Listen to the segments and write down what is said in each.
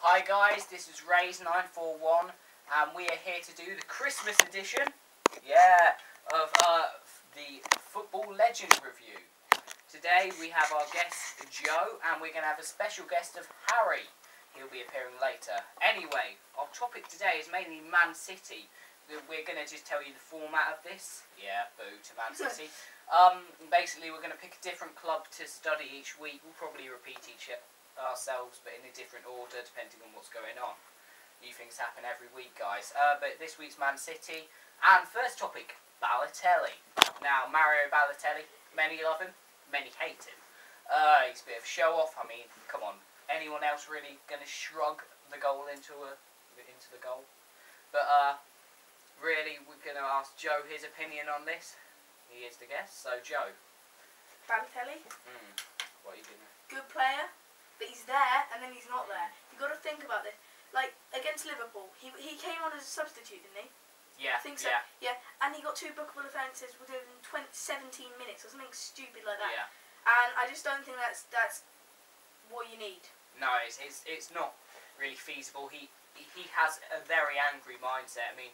Hi guys, this is Rays941 and we are here to do the Christmas edition, of the Football Legend review. Today we have our guest Joe and we're going to have a special guest of Harry. He'll be appearing later. Anyway, our topic today is mainly Man City. We're going to just tell you the format of this. Yeah, boo to Man City. Basically we're going to pick a different club to study each week. We'll probably repeat ourselves, but in a different order depending on what's going on. New things happen every week, guys. But this week's Man City. And first topic, Balotelli. Now, Mario Balotelli, many love him, many hate him. He's a bit of a show-off. I mean, come on. Anyone else really going to shrug the goal into the goal? But really, we're going to ask Joe his opinion on this. He is the guest. So, Joe. Balotelli. What are you doing? Good player. But he's there, and then he's not there. You've got to think about this. Like, against Liverpool, he came on as a substitute, didn't he? Yeah, I think so. Yeah, and he got 2 bookable offences within 17 minutes, or something stupid like that. Yeah. And I just don't think that's what you need. No, it's not really feasible. He has a very angry mindset. I mean,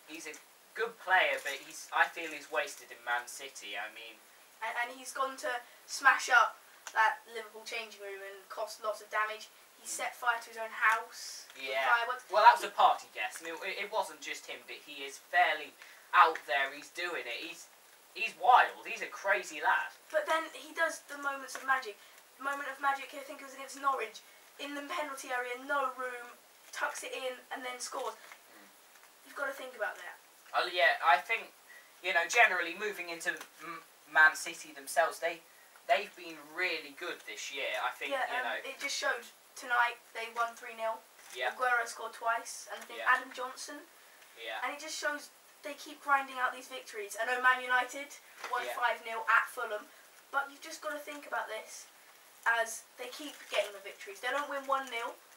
he's a good player, but I feel he's wasted in Man City. I mean... And he's gone to smash up that Liverpool changing room and cost lots of damage. He set fire to his own house. Yeah. Fireworks. Well, that was a party guest. I mean, it wasn't just him, but he is fairly out there. He's doing it. He's wild. He's a crazy lad. But then he does the moments of magic. Moment of magic, I think it was against Norwich, in the penalty area, no room, tucks it in and then scores. You've got to think about that. Oh yeah, I think, generally moving into Man City themselves, they've been really good this year. I think, it just showed tonight. They won 3-0. Yeah. Aguero scored twice, and I think Adam Johnson. Yeah. And it just shows they keep grinding out these victories. I know Man United won 5-0 at Fulham, but you've just got to think about this as they keep getting the victories. They don't win 1-0,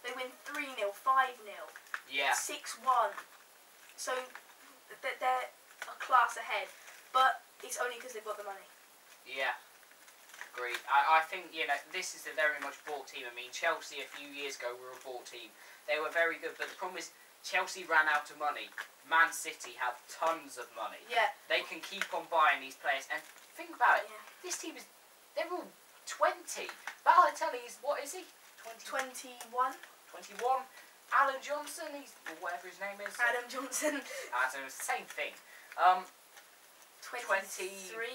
they win 3-0, 5-0, 6-1. So they're a class ahead, but it's only because they've got the money. Yeah. Agreed. I think, this is a very much bought team. I mean, Chelsea a few years ago were a bought team. They were very good, but the problem is Chelsea ran out of money. Man City have tons of money. Yeah. They can keep on buying these players. And think about it. Yeah. This team they're all 20. Balotelli's, what is he? 21. 21. Alan Johnson, whatever his name is. Adam Johnson. Same thing. 23,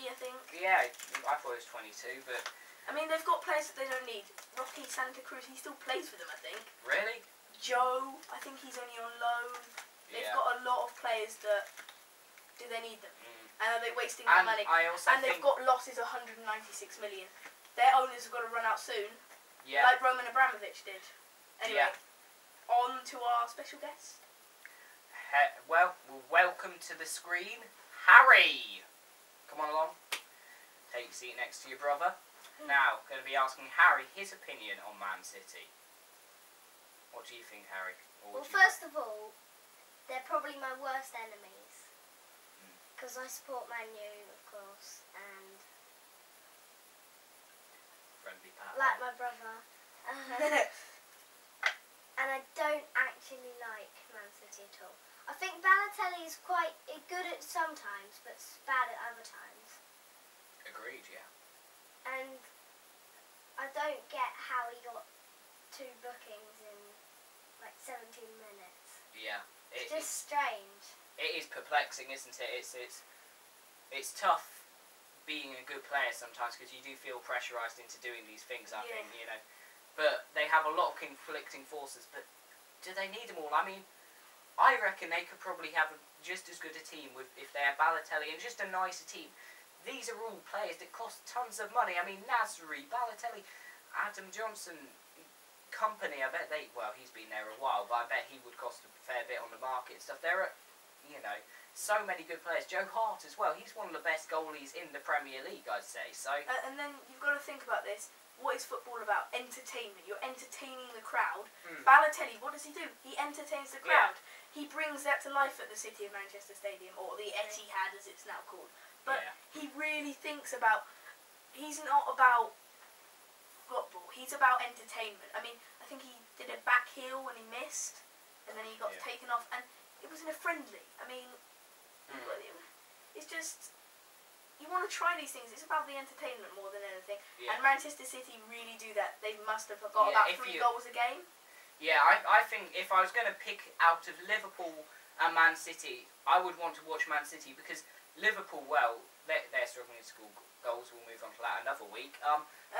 I think. Yeah, I thought it was 22, but... I mean, they've got players that they don't need. Rocky Santa Cruz, he still plays for them, I think. Really? Joe, I think he's only on loan. They've got a lot of players that... Do they need them? And are they wasting their money? And they've got losses of 196 million. Their owners have got to run out soon. Yeah. Like Roman Abramovich did. Anyway, on to our special guest. Well, welcome to the screen, Harry. Come on along. Take your seat next to your brother. Now, going to be asking Harry his opinion on Man City. What do you think, Harry? Well, first of all, they're probably my worst enemies. Because I support Man U, of course, and... Friendly pal. Like my brother. And I don't actually like Man City at all. I think Balotelli is quite good at some times, but bad at other times. Agreed, yeah. And I don't get how he got 2 bookings in like 17 minutes. Yeah. It's just strange. It is perplexing, isn't it? It's tough being a good player sometimes because you do feel pressurised into doing these things, I think, But they have a lot of conflicting forces, but do they need them all? I mean, I reckon they could probably have just as good a team if they had Balotelli and just a nicer team. These are all players that cost tons of money. I mean, Nasri, Balotelli, Adam Johnson, company, I bet he's been there a while, but I bet he would cost a fair bit on the market and stuff. There are, so many good players. Joe Hart as well. He's one of the best goalies in the Premier League, I'd say. So. And then you've got to think about this. What is football about? Entertainment. You're entertaining the crowd. Balotelli, what does he do? He entertains the crowd. He brings that to life at the City of Manchester Stadium, or the Etihad as it's now called. But he really thinks about... He's not about football. he's about entertainment. I mean, I think he did a back heel when he missed, and then he got taken off, and it was in a friendly. I mean, it's just, you want to try these things. It's about the entertainment more than anything. Yeah. And Manchester City really do that. They must have got about 3 goals a game. Yeah, I think if I was going to pick out of Liverpool and Man City, I would want to watch Man City because Liverpool, well, they're struggling to score goals. We'll move on to that another week.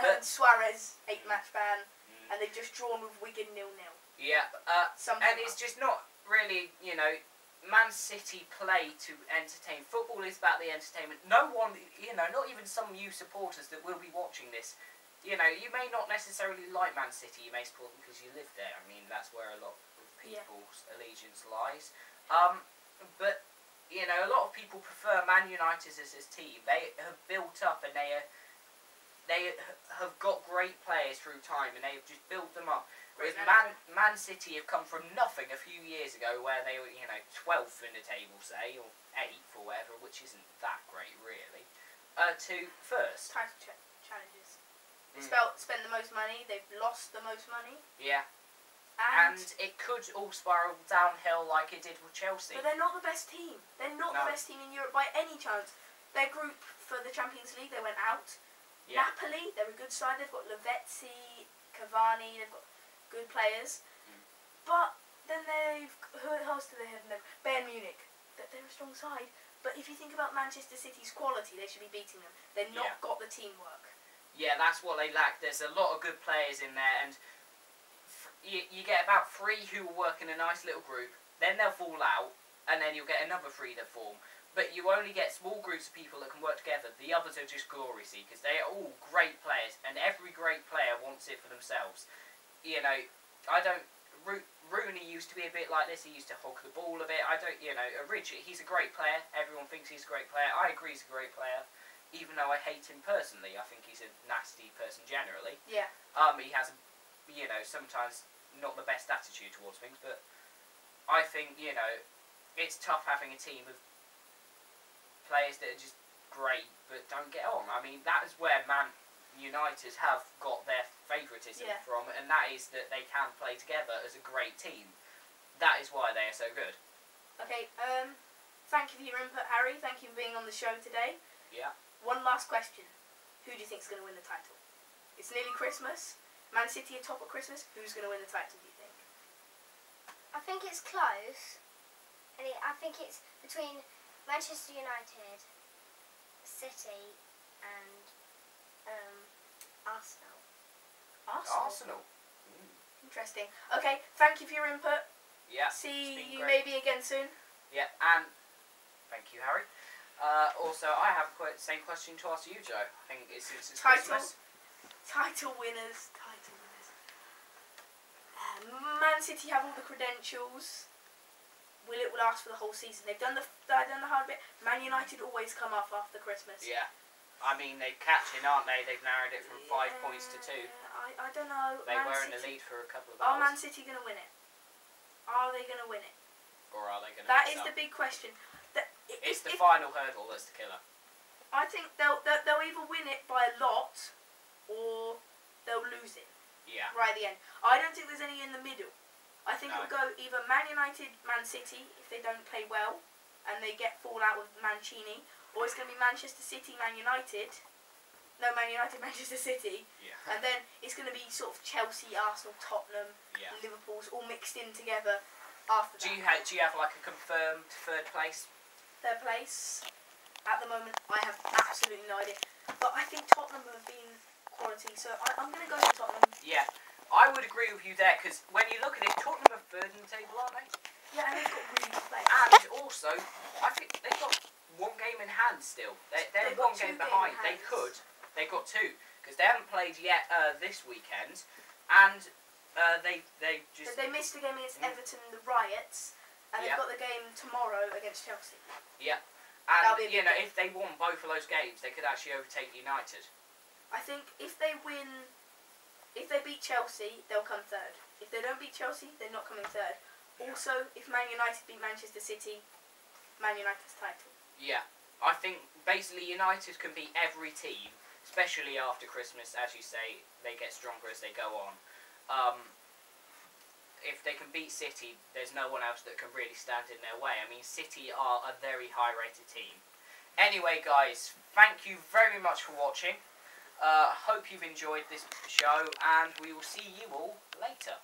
But Suarez, 8-match ban, and they've just drawn with Wigan 0-0. Yeah, and it's just not really, you know, Man City play to entertain. Football is about the entertainment. No one, you know, not even some you supporters that will be watching this, you know, you may not necessarily like Man City. You may support them because you live there. I mean, that's where a lot of people's allegiance lies. But, you know, a lot of people prefer Man United as a team. They have built up and they have got great players through time and they have just built them up. Whereas Man City have come from nothing a few years ago where they were, you know, 12th in the table, say, or 8th or whatever, which isn't that great, really, to first. Title challenges. They spent the most money, they've lost the most money. Yeah. And it could all spiral downhill like it did with Chelsea. But they're not the best team. They're not the best team in Europe by any chance. Their group for the Champions League, they went out. Yeah. Napoli, they're a good side. They've got Lavezzi, Cavani, they've got good players. But then who else do they have? Bayern Munich. They're a strong side. But if you think about Manchester City's quality, they should be beating them. They've not got the teamwork. Yeah, that's what they lack. There's a lot of good players in there, and you get about 3 who will work in a nice little group, then they'll fall out, and then you'll get another 3 that form. But you only get small groups of people that can work together. The others are just glory seekers because they are all great players, and every great player wants it for themselves. You know, Rooney used to be a bit like this. He used to hog the ball a bit. You know, he's a great player. Everyone thinks he's a great player. I agree he's a great player. Even though I hate him personally, I think he's a nasty person generally. Yeah. He has, you know, sometimes not the best attitude towards things, but I think, you know, it's tough having a team of players that are just great but don't get on. I mean, that is where Man United have got their favouritism from, and that is that they can play together as a great team. That is why they are so good. Okay, thank you for your input, Harry. Thank you for being on the show today. Yeah. One last question. Who do you think is going to win the title? It's nearly Christmas. Man City are top at Christmas. Who's going to win the title, do you think? I think it's close. I think it's between Manchester United, City, and Arsenal. Arsenal. Interesting. Okay, thank you for your input. Yeah. See you maybe again soon. Yeah, and thank you, Harry. Also, I have the same question to ask you, Joe. I think it's Christmas. Title winners. Man City have all the credentials. Will it last for the whole season? They've done the hard bit. Man United always come up after Christmas. Yeah. I mean, they're catching, aren't they? They've narrowed it from 5 points to 2. I don't know. They were in the lead for a couple of hours. Are Man hours. City going to win it? Are they going to win it? Or are they going to That is the big question. It's the final hurdle that's the killer. I think they'll either win it by a lot or they'll lose it. Yeah. Right at the end. I don't think there's any in the middle. I think it'll go either Man United, Man City, if they don't play well, and they fall out with Mancini, or it's going to be Manchester City, Man United. No, Man United, Manchester City. Yeah. And then it's going to be sort of Chelsea, Arsenal, Tottenham, Liverpool's all mixed in together after that. Do you have like a confirmed third place? Third place, at the moment, I have absolutely no idea. But I think Tottenham have been quality, so I'm going to go for Tottenham. Yeah, I would agree with you there, because when you look at it, Tottenham are third in the table, aren't they? Yeah, and they've got really good players. And also, I think they've got 1 game in hand still. They're 1 game behind. They've got 2, because they haven't played yet this weekend, and they missed the game against Everton, the Riots, and they've got the game tomorrow against Chelsea. Yeah, and you know, if they won both of those games, they could actually overtake United. I think if they beat Chelsea, they'll come third. If they don't beat Chelsea, they're not coming third. Also, if Man United beat Manchester City, Man United's title. Yeah, I think basically United can beat every team, especially after Christmas. As you say, they get stronger as they go on. If they can beat City, there's no one else that can really stand in their way. I mean, City are a very high-rated team. Anyway, guys, thank you very much for watching. Hope you've enjoyed this show, and we will see you all later.